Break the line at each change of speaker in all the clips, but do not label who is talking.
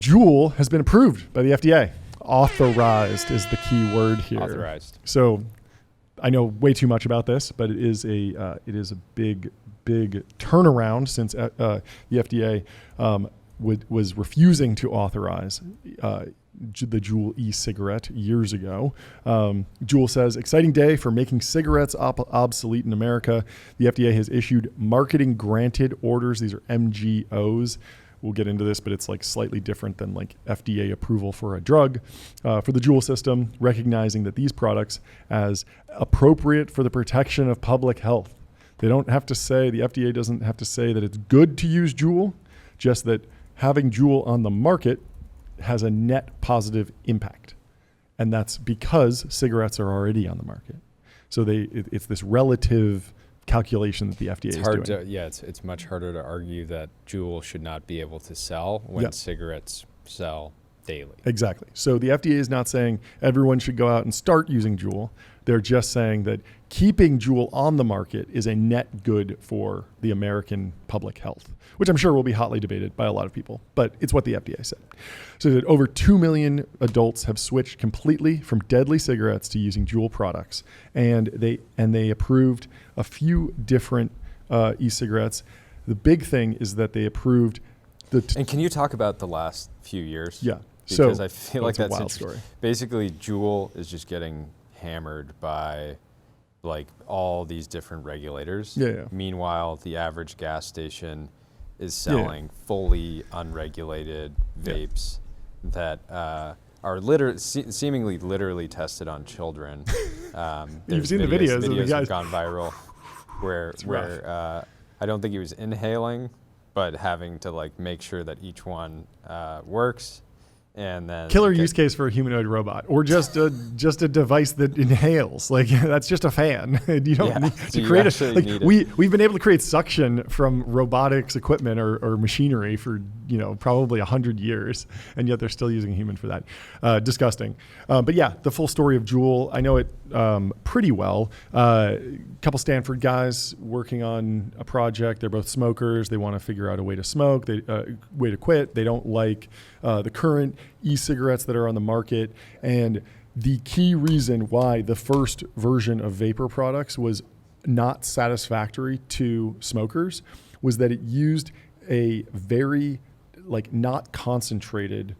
Juul has been approved by the FDA. Authorized is the key word here.
Authorized.
So I know way too much about this, but it is a big turnaround since the FDA was refusing to authorize the Juul e-cigarette years ago. Juul says, exciting day for making cigarettes obsolete in America. The FDA has issued marketing granted orders. These are MGOs. We'll get into this, but it's like slightly different than like FDA approval for a drug for the Juul system, recognizing that these products as appropriate for the protection of public health. They don't have to say, the FDA doesn't have to say that it's good to use Juul, just that having Juul on the market has a net positive impact. And that's because cigarettes are already on the market. So it's this relative calculation that the FDA is doing.
It's much harder to argue that Juul should not be able to sell when cigarettes sell daily.
Exactly. So the FDA is not saying everyone should go out and start using Juul. They're just saying that keeping Juul on the market is a net good for the American public health, which I'm sure will be hotly debated by a lot of people, but it's what the FDA said. So that over 2 million adults have switched completely from deadly cigarettes to using Juul products, and they approved a few different e-cigarettes. The big thing is that they approved
and can you talk about the last few years?
Yeah.
Because I feel like
that's a wild story.
Basically, Juul is just getting hammered by like all these different regulators.
Yeah.
Meanwhile, the average gas station is selling fully unregulated vapes that are seemingly literally tested on children.
You've seen the videos of the guys.
Have gone viral where I don't think he was inhaling, but having to like make sure that each one works. And then
killer use case for a humanoid robot, or just a device that inhales. Like that's just a fan. You don't need to create we've been able to create suction from robotics equipment or machinery for probably 100 years, and yet they're still using a human for that. Disgusting. But yeah, the full story of Juul, I know it pretty well. A couple Stanford guys working on a project. They're both smokers. They want to figure out a way to smoke, way to quit. They don't like the current e-cigarettes that are on the market. And the key reason why the first version of vapor products was not satisfactory to smokers was that it used a very not concentrated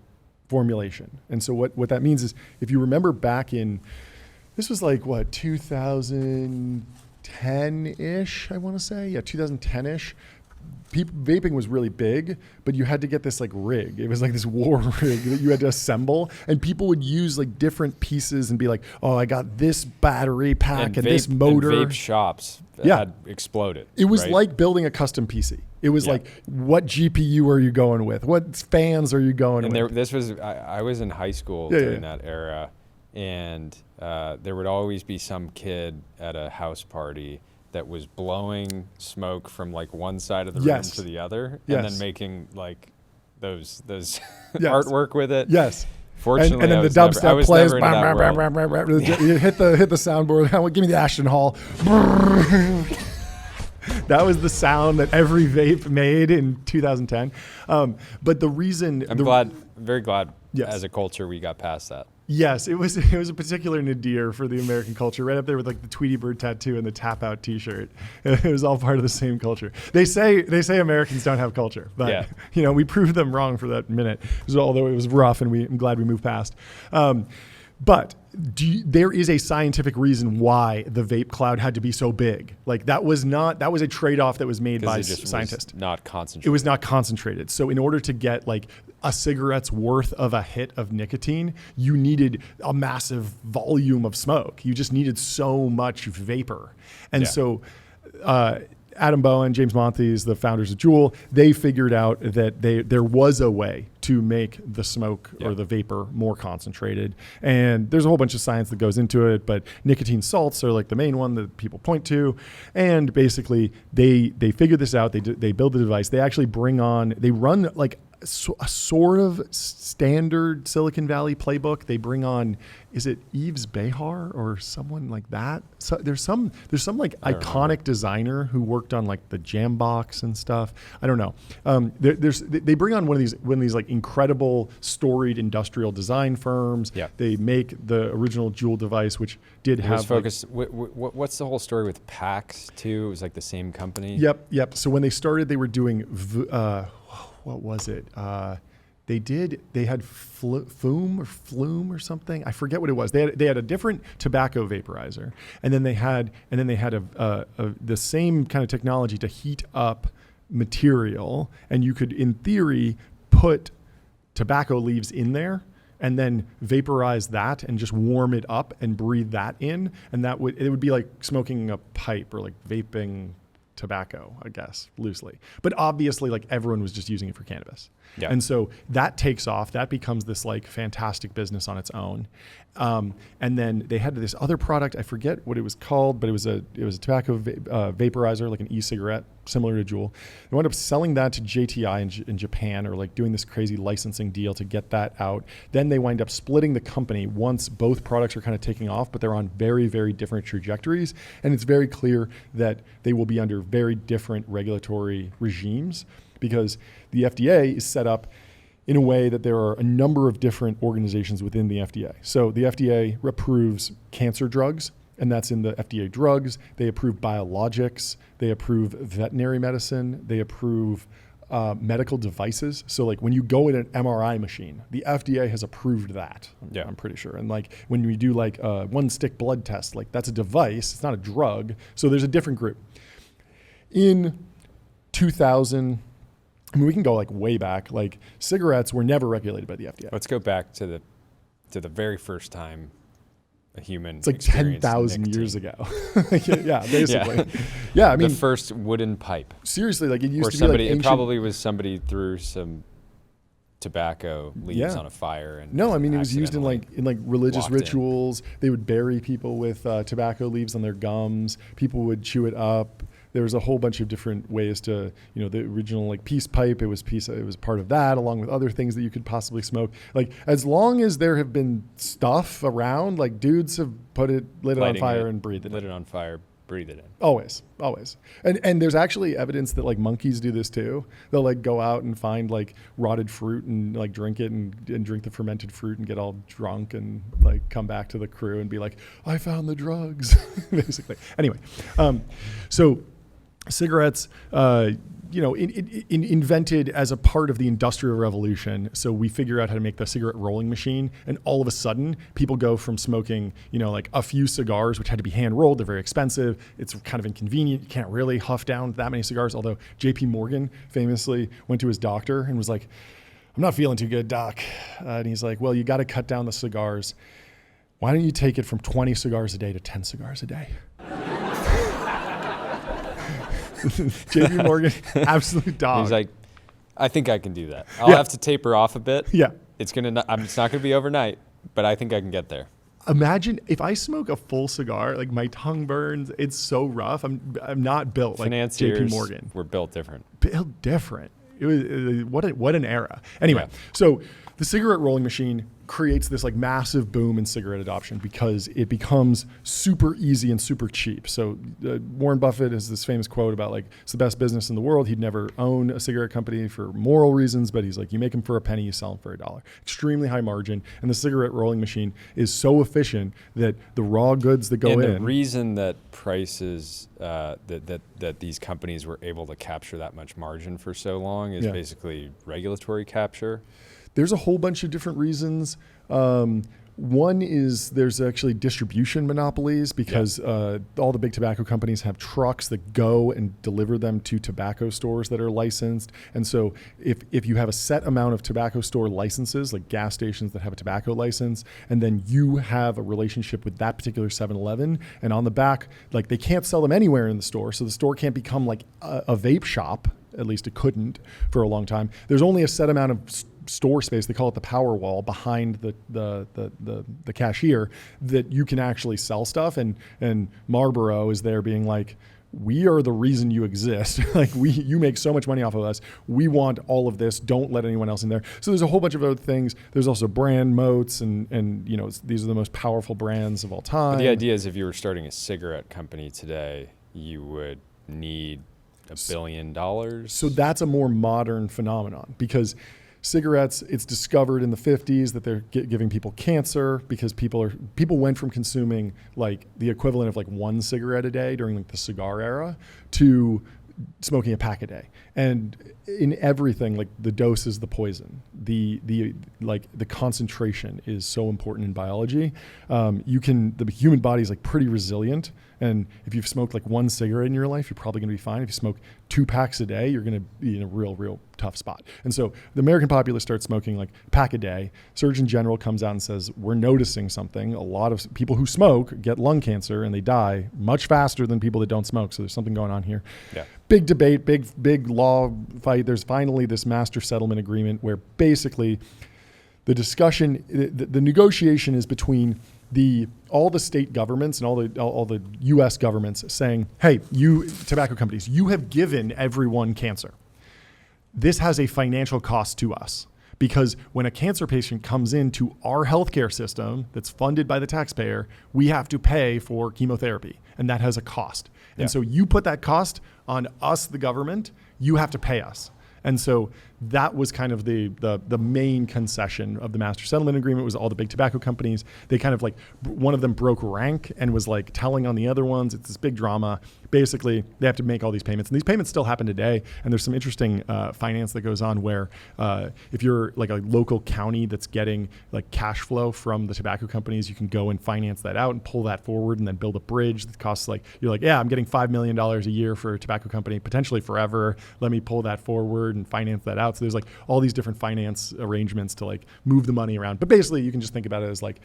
formulation. And so what that means is, if you remember back in, this was 2010-ish, I want to say. Yeah, 2010-ish. Vaping was really big, but you had to get this rig. It was this war rig that you had to assemble, and people would use different pieces and be like, "Oh, I got this battery pack and this motor."
And vape shops had exploded.
It was like building a custom PC. It was what GPU are you going with? What fans are you going with?
I was in high school during that era, and there would always be some kid at a house party that was blowing smoke from one side of the room to the other, and then making those artwork with it.
Yes.
Fortunately,
and then the dubstep plays. You hit the soundboard. Give me the Ashton Hall. That was the sound that every vape made in 2010. But the reason
very glad as a culture we got past that.
Yes, it was a particular nadir for the American culture, right up there with the Tweety Bird tattoo and the tap out T-shirt. It was all part of the same culture. They say Americans don't have culture, but we proved them wrong for that minute. Although it was rough, and I'm glad we moved past. But there is a scientific reason why the vape cloud had to be so big. That was a trade-off that was made by scientists.
Not concentrated.
It was not concentrated. So in order to get a cigarette's worth of a hit of nicotine, you needed a massive volume of smoke. You just needed so much vapor. And so Adam Bowen, James Montes, the founders of Juul, they figured out that there was a way to make the smoke or the vapor more concentrated. And there's a whole bunch of science that goes into it, but nicotine salts are the main one that people point to. And basically they figure this out. They build the device. They actually they run a sort of standard Silicon Valley playbook. They bring on, is it Yves Behar or someone like that? So there's some like iconic designer who worked on like the Jambox and stuff. I don't know. They bring on one of these like incredible storied industrial design firms.
Yeah.
They make the original Juul device, which did have
focused. What's the whole story with PAX too? It was like the same company.
Yep. So when they started, they were doing what was it? They had Flume or something. I forget what it was. They had a different tobacco vaporizer, and then they had the same kind of technology to heat up material, and you could, in theory, put tobacco leaves in there and then vaporize that and just warm it up and breathe that in, and it would be like smoking a pipe or like vaping tobacco, I guess, loosely. But obviously, like, everyone was just using it for cannabis. Yeah. And so that takes off. That becomes this like fantastic business on its own. And then they had this other product, I forget what it was called, but it was a tobacco vaporizer, like an e-cigarette, similar to Juul. They wound up selling that to JTI in Japan, or like doing this crazy licensing deal to get that out. Then they wind up splitting the company once both products are kind of taking off, but they're on very, very different trajectories. And it's very clear that they will be under very different regulatory regimes, because the FDA is set up in a way that there are a number of different organizations within the FDA. So the FDA approves cancer drugs, and that's in the FDA drugs. They approve biologics. They approve veterinary medicine. They approve medical devices. So like when you go in an MRI machine, the FDA has approved that. Yeah, I'm pretty sure. And like when we do like a one-stick blood test, like that's a device. It's not a drug. So there's a different group. In 2000, I mean, we can go like way back. Like cigarettes were never regulated by the FDA.
Let's go back to the very first time a human.
It's like 10,000 years ago. Yeah, basically. Yeah, I mean,
the first wooden pipe.
Seriously, like it used to be
somebody.
Like ancient,
it probably was somebody threw some tobacco leaves on a fire and
no, I mean it was used in like religious rituals. They would bury people with tobacco leaves on their gums. People would chew it up. There was a whole bunch of different ways to, the original like peace pipe. It was part of that, along with other things that you could possibly smoke. Like as long as there have been stuff around, like dudes have lit it on fire and breathed it.
Lit it on fire, breathe it in.
Always. And there's actually evidence that like monkeys do this too. They'll like go out and find like rotted fruit and like drink it and drink the fermented fruit and get all drunk and like come back to the crew and be like, I found the drugs, basically. Anyway, so cigarettes, invented as a part of the Industrial Revolution. So we figure out how to make the cigarette rolling machine, and all of a sudden, people go from smoking, like a few cigars, which had to be hand rolled. They're very expensive. It's kind of inconvenient. You can't really huff down that many cigars. Although J.P. Morgan famously went to his doctor and was like, "I'm not feeling too good, doc," and he's like, "Well, you got to cut down the cigars. Why don't you take it from 20 cigars a day to 10 cigars a day?" J.P. Morgan, absolute dog.
He's like, I think I can do that. I'll have to taper off a bit.
Yeah.
It's not going to be overnight, but I think I can get there.
Imagine if I smoke a full cigar, like my tongue burns. It's so rough. I'm not built like J.P. Morgan.
We're built different.
Built different. It was what an era. Anyway, so the cigarette rolling machine creates this like massive boom in cigarette adoption because it becomes super easy and super cheap. So Warren Buffett has this famous quote about like, it's the best business in the world. He'd never own a cigarette company for moral reasons, but he's like, you make them for a penny, you sell them for $1. Extremely high margin. And the cigarette rolling machine is so efficient that the raw goods that go in.
And the reason that prices, that these companies were able to capture that much margin for so long is basically regulatory capture.
There's a whole bunch of different reasons. One is there's actually distribution monopolies because all the big tobacco companies have trucks that go and deliver them to tobacco stores that are licensed. And so if you have a set amount of tobacco store licenses, like gas stations that have a tobacco license, and then you have a relationship with that particular 7-Eleven, and on the back, like they can't sell them anywhere in the store, so the store can't become like a vape shop. At least it couldn't for a long time. There's only a set amount of store space, they call it the power wall, behind the cashier, that you can actually sell stuff, and Marlboro is there being like, we are the reason you exist. Like you make so much money off of us. We want all of this. Don't let anyone else in there. So there's a whole bunch of other things. There's also brand moats and these are the most powerful brands of all time.
But the idea is if you were starting a cigarette company today, you would need $1 billion.
So that's a more modern phenomenon because cigarettes, it's discovered in the 50s that they're giving people cancer because people went from consuming like the equivalent of like 1 cigarette a day during like the cigar era to smoking a pack a day. And in everything, like the dose is the poison. The concentration is so important in biology. The human body is like pretty resilient. And if you've smoked like 1 cigarette in your life, you're probably gonna be fine. If you smoke 2 packs a day, you're gonna be in a real tough spot. And so the American populace starts smoking like a pack a day. Surgeon General comes out and says, we're noticing something. A lot of people who smoke get lung cancer and they die much faster than people that don't smoke. So there's something going on here.
Yeah.
Big debate, big law fight. There's finally this master settlement agreement where basically the discussion, the negotiation is between all the state governments and all the U.S. governments saying, hey, you tobacco companies, you have given everyone cancer. This has a financial cost to us because when a cancer patient comes into our healthcare system that's funded by the taxpayer, we have to pay for chemotherapy, and that has a cost.
Yeah.
And so you put that cost on us, the government, you have to pay us. And so that was kind of the main concession of the master settlement agreement was all the big tobacco companies. They kind of like, one of them broke rank and was like telling on the other ones. It's this big drama. Basically, they have to make all these payments. And these payments still happen today. And there's some interesting finance that goes on where if you're like a local county that's getting like cash flow from the tobacco companies, you can go and finance that out and pull that forward and then build a bridge that costs like, you're like, yeah, I'm getting $5 million a year for a tobacco company, potentially forever. Let me pull that forward and finance that out. So there's like all these different finance arrangements to like move the money around. But basically you can just think about it as like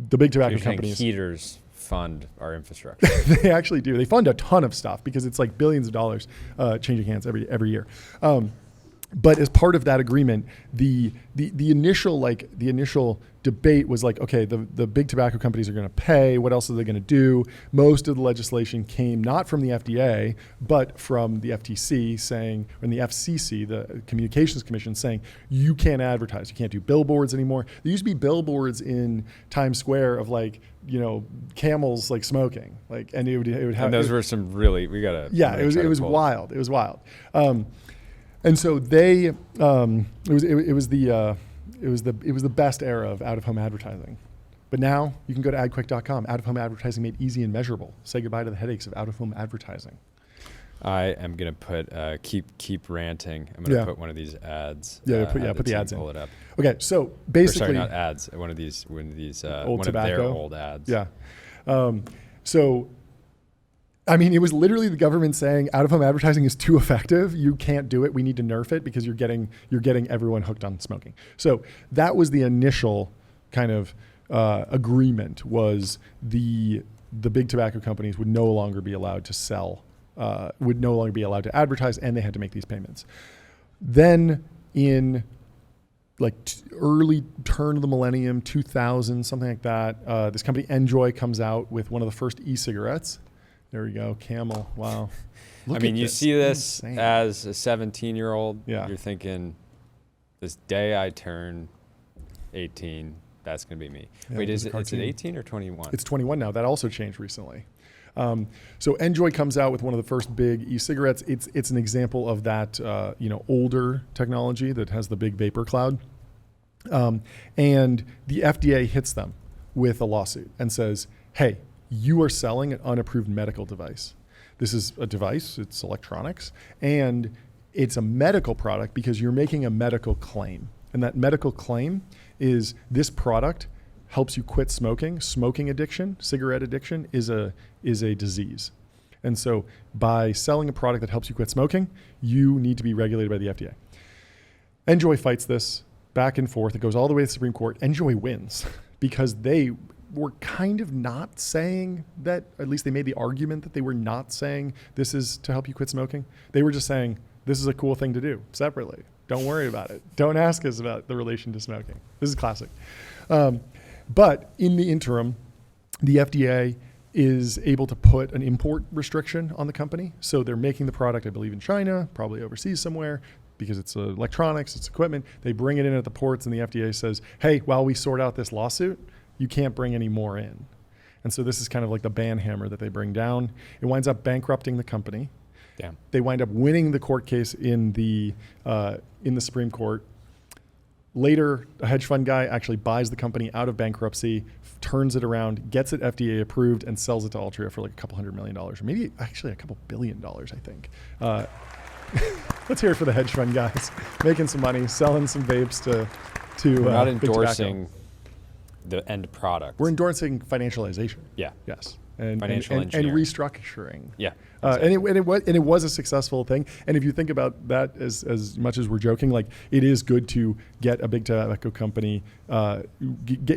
the big tobacco companies.
Heaters fund our infrastructure.
They actually do. They fund a ton of stuff because it's like billions of dollars changing hands every year. But as part of that agreement, the initial debate was like, okay, the big tobacco companies are going to pay. What else are they going to do? Most of the legislation came not from the FDA, but from the FTC saying, and the FCC, the Communications Commission, saying you can't advertise. You can't do billboards anymore. There used to be billboards in Times Square of like, camels like smoking, like, and it would have.
And those were some really, we gotta.
Yeah, it was wild. It was wild. And so they, it was the best era of out-of-home advertising. But now you can go to adquick.com. Out-of-home advertising made easy and measurable. Say goodbye to the headaches of out-of-home advertising.
I am gonna put keep ranting. I'm gonna put one of these ads.
Put the ads in.
Pull it up.
Okay, so basically,
not ads. One of these
old
one
tobacco.
of their old ads.
Yeah. So. I mean, it was literally the government saying out-of-home advertising is too effective. You can't do it. We need to nerf it because you're getting everyone hooked on smoking. So that was the initial kind of agreement. Was the big tobacco companies would no longer be allowed to sell, would no longer be allowed to advertise, and they had to make these payments. Then in like early turn of the millennium, 2000, something like that, this company Enjoy comes out with one of the first e-cigarettes. There we go. Camel. Wow.
I mean, you see this insane. As a 17-year-old,
yeah.
You're thinking, this day I turn 18, that's going to be me.
Yeah,
wait, is it 18 or 21?
It's 21 now. That also changed recently. So Enjoy comes out with one of the first big e-cigarettes. It's an example of that, older technology that has the big vapor cloud. And the FDA hits them with a lawsuit and says, hey, you are selling an unapproved medical device. This is a device, it's electronics, and it's a medical product because you're making a medical claim. And that medical claim is this product helps you quit smoking. Smoking addiction, cigarette addiction is a disease. And so by selling a product that helps you quit smoking, you need to be regulated by the FDA. Enjoy fights this back and forth. It goes all the way to the Supreme Court. Enjoy wins because they were kind of not saying that, at least they made the argument that they were not saying this is to help you quit smoking. They were just saying this is a cool thing to do separately. Don't worry about it. Don't ask us about the relation to smoking. This is classic. But in the interim, the FDA is able to put an import restriction on the company. So they're making the product, I believe, in China, probably overseas somewhere, because it's electronics, it's equipment. They bring it in at the ports, and the FDA says, hey, while we sort out this lawsuit, you can't bring any more in. And so this is kind of like the ban hammer that they bring down. It winds up bankrupting the company.
Damn.
They wind up winning the court case in the Supreme Court. Later, a hedge fund guy actually buys the company out of bankruptcy, turns it around, gets it FDA approved, and sells it to Altria for like a couple $100 million, or maybe actually a couple $1 billion, I think. Let's hear it for the hedge fund guys, making some money, selling some vapes to
We're not endorsing the end product.
We're endorsing financialization.
Yeah.
Yes. And
Financial
and
engineering.
restructuring.
Yeah.
Exactly. And it was a successful thing. And if you think about that, as much as we're joking, like it is good to get a big tobacco company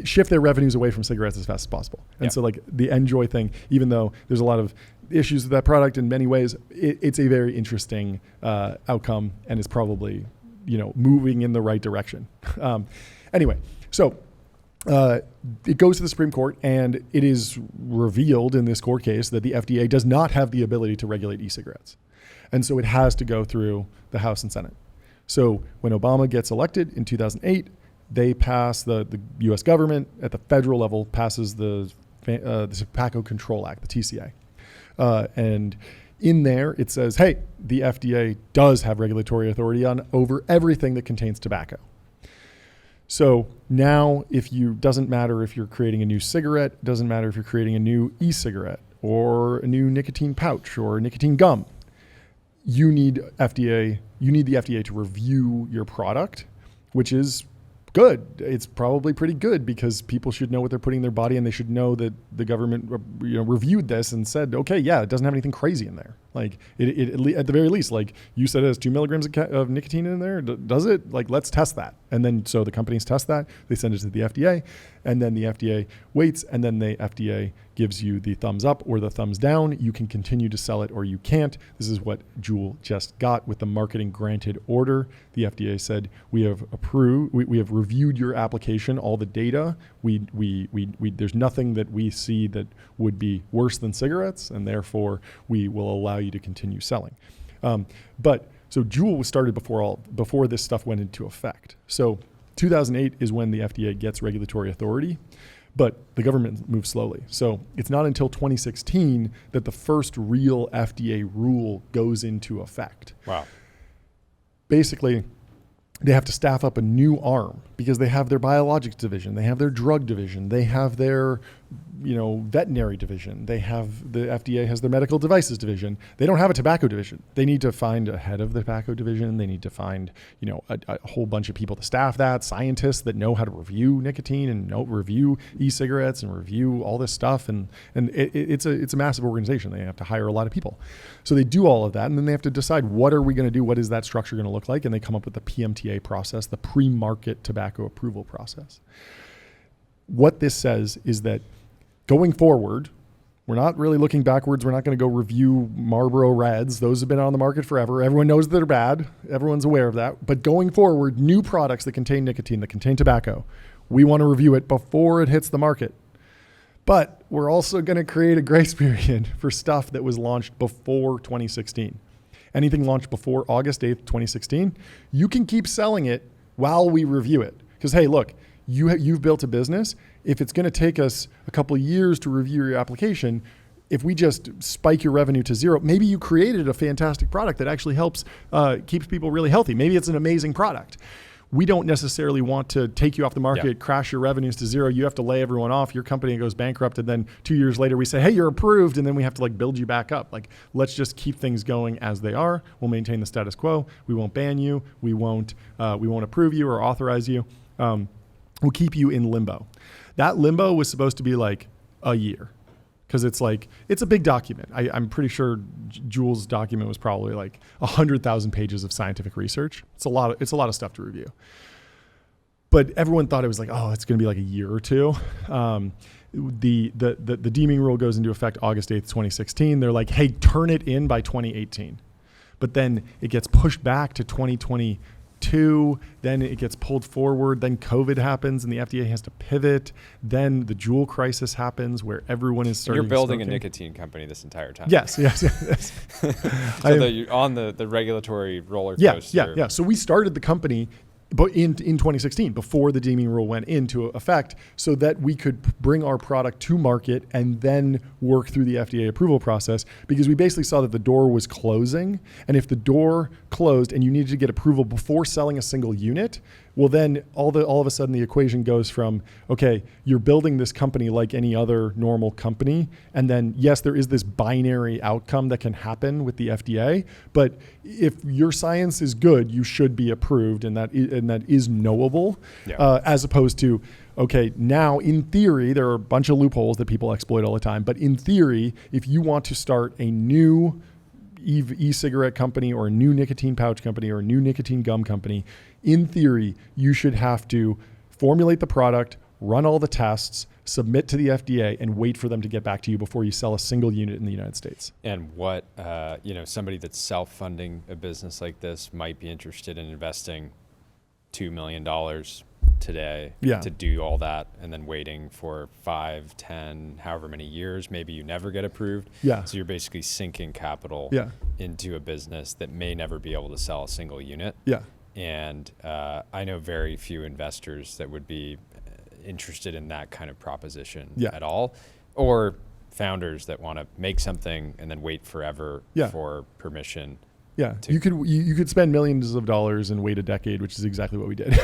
shift their revenues away from cigarettes as fast as possible. And so like the Enjoy thing, even though there's a lot of issues with that product in many ways, it's a very interesting outcome, and it's probably moving in the right direction. Anyway, so. It goes to the Supreme Court, and it is revealed in this court case that the FDA does not have the ability to regulate e-cigarettes. And so it has to go through the House and Senate. So when Obama gets elected in 2008, they pass the U.S. government at the federal level passes the Tobacco Control Act, the TCA. And in there, it says, hey, the FDA does have regulatory authority over everything that contains tobacco. So now doesn't matter if you're creating a new cigarette, doesn't matter if you're creating a new e-cigarette or a new nicotine pouch or nicotine gum, you need the FDA to review your product, which is good. It's probably pretty good because people should know what they're putting in their body, and they should know that the government reviewed this and said, okay, yeah, it doesn't have anything crazy in there. Like it at the very least, like you said, it has 2 milligrams of nicotine in there. Does it? Like, let's test that. And then so the companies test that, they send it to the FDA, and then the FDA waits, and then the FDA gives you the thumbs up or the thumbs down. You can continue to sell it or you can't. This is what Juul just got with the marketing granted order. The FDA said, we have approved, we have reviewed your application, all the data. There's nothing that we see that would be worse than cigarettes, and therefore we will allow you to continue selling. So Juul was started before this stuff went into effect. So 2008 is when the FDA gets regulatory authority, but the government moves slowly. So it's not until 2016 that the first real FDA rule goes into effect.
Wow.
Basically, they have to staff up a new arm because they have their biologics division, they have their drug division, they have their veterinary division, the FDA has their medical devices division. They don't have a tobacco division. They need to find a head of the tobacco division. They need to find a whole bunch of people to staff that, scientists that know how to review nicotine and review e-cigarettes and review all this stuff. And it's a massive organization. They have to hire a lot of people. So they do all of that, and then they have to decide, what are we going to do? What is that structure going to look like? And they come up with the PMTA process, the pre-market tobacco approval process. What this says is that going forward, we're not really looking backwards. We're not going to go review Marlboro Reds. Those have been on the market forever. Everyone knows they're bad. Everyone's aware of that. But going forward, new products that contain nicotine, that contain tobacco, we want to review it before it hits the market. But we're also going to create a grace period for stuff that was launched before 2016. Anything launched before August 8th, 2016, you can keep selling it while we review it. Because, hey, look, you've built a business. If it's going to take us a couple of years to review your application, if we just spike your revenue to zero, maybe you created a fantastic product that actually helps, keeps people really healthy. Maybe it's an amazing product. We don't necessarily want to take you off the market, crash your revenues to zero. You have to lay everyone off. Your company goes bankrupt. And then 2 years later, we say, hey, you're approved. And then we have to build you back up. Let's just keep things going as they are. We'll maintain the status quo. We won't ban you. We won't approve you or authorize you. We'll keep you in limbo. That limbo was supposed to be a year, because it's a big document. I'm pretty sure Juul's document was probably 100,000 pages of scientific research. It's a lot of stuff to review. But everyone thought it was it's going to be a year or two. The deeming rule goes into effect August 8th, 2016. They're hey, turn it in by 2018. But then it gets pushed back to 2020. 2022, then it gets pulled forward, then COVID happens and the FDA has to pivot, then the Juul crisis happens where everyone is starting.
You're building a nicotine company this entire time.
Yes.
So that you're on the regulatory roller coaster.
Yeah. So we started the company but in 2016, before the deeming rule went into effect, so that we could bring our product to market and then work through the FDA approval process, because we basically saw that the door was closing. And if the door closed and you needed to get approval before selling a single unit, well, then all of a sudden the equation goes from, okay, you're building this company like any other normal company. And then, yes, there is this binary outcome that can happen with the FDA. But if your science is good, you should be approved, and that is knowable, as opposed to, okay, now in theory, there are a bunch of loopholes that people exploit all the time. But in theory, if you want to start a new e-cigarette company or a new nicotine pouch company or a new nicotine gum company, in theory, you should have to formulate the product, run all the tests, submit to the FDA, and wait for them to get back to you before you sell a single unit in the United States.
And what, somebody that's self-funding a business like this might be interested in investing $2 million today to do all that, and then waiting for 5, 10, however many years, maybe you never get approved. So you're basically sinking capital into a business that may never be able to sell a single unit. And I know very few investors that would be interested in that kind of proposition at all, or founders that want to make something and then wait forever for permission.
You could spend millions of dollars and wait a decade, which is exactly what we did.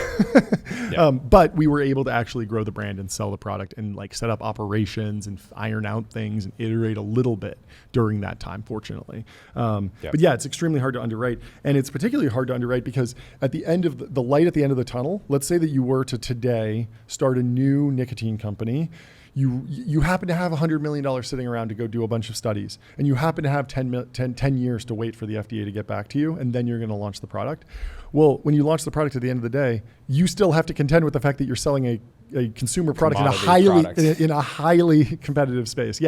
But we were able to actually grow the brand and sell the product and like set up operations and iron out things and iterate a little bit during that time, fortunately. But yeah, it's extremely hard to underwrite. And it's particularly hard to underwrite because at the end of the light at the end of the tunnel, let's say that you were to today start a new nicotine company. You happen to have $100 million sitting around to go do a bunch of studies, and you happen to have 10 years to wait for the FDA to get back to you, and then you're going to launch the product. Well, when you launch the product at the end of the day, you still have to contend with the fact that you're selling a consumer product in a highly competitive space.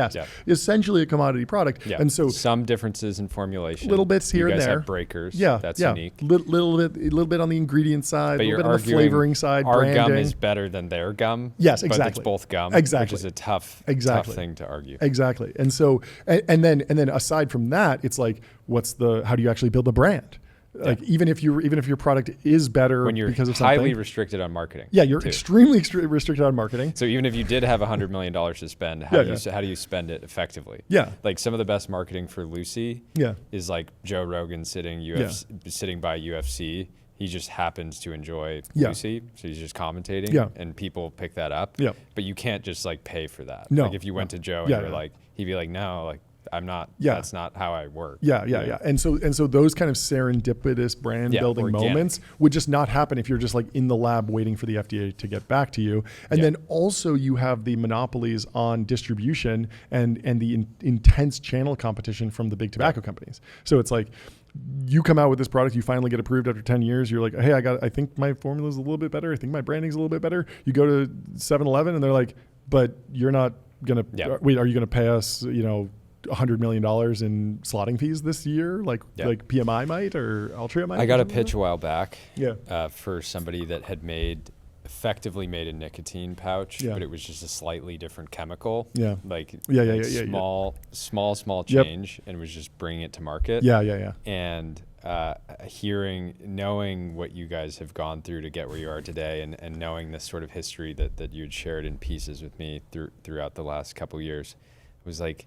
Essentially a commodity product. And so
some differences in formulation,
little bits here and there.
You guys have breakers. That's unique.
Little bit on the ingredient side,
but
a little bit on the flavoring side.
Our
branding.
gum is better than their gum.
Yes, exactly.
But it's both gum, which is a tough thing to argue.
Exactly. And so, and then aside from that, it's like, how do you actually build a brand? Like even if your product is better
when you're
because of something,
highly restricted on marketing.
You're extremely restricted on marketing.
So even if you did have $100 million to spend, how do you spend it effectively? Like some of the best marketing for Lucy is like Joe Rogan sitting by UFC. He just happens to enjoy Lucy, so he's just commentating, and people pick that up. But you can't just like pay for that. Like if you went to Joe and you were like, he'd be like, no, like I'm not. That's not how I work. And so those kind of serendipitous brand building moments would just not happen if you're just like in the lab waiting for the FDA to get back to you. And then also you have the monopolies on distribution and the intense channel competition from the big tobacco companies. So it's like, you come out with this product, you finally get approved after 10 years. You're like, hey, I think my formula is a little bit better. I think my branding's a little bit better. You go to 7-Eleven and they're like, but you're not going to, wait, are you going to pay us, $100 million in slotting fees this year, like PMI might or Altria might? I got a pitch a while back for somebody that had effectively made a nicotine pouch, but it was just a slightly different chemical. Small change, and was just bringing it to market. And knowing what you guys have gone through to get where you are today, and knowing this sort of history that you had shared in pieces with me throughout the last couple of years, was like,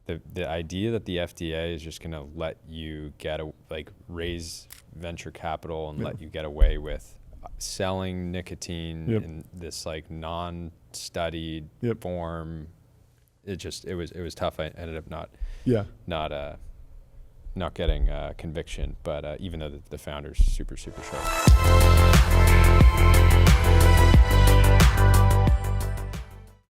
the idea that the FDA is just going to let you raise venture capital and let you get away with selling nicotine in this like non-studied form, it was tough. I ended up not getting conviction, but even though the founder's super sharp.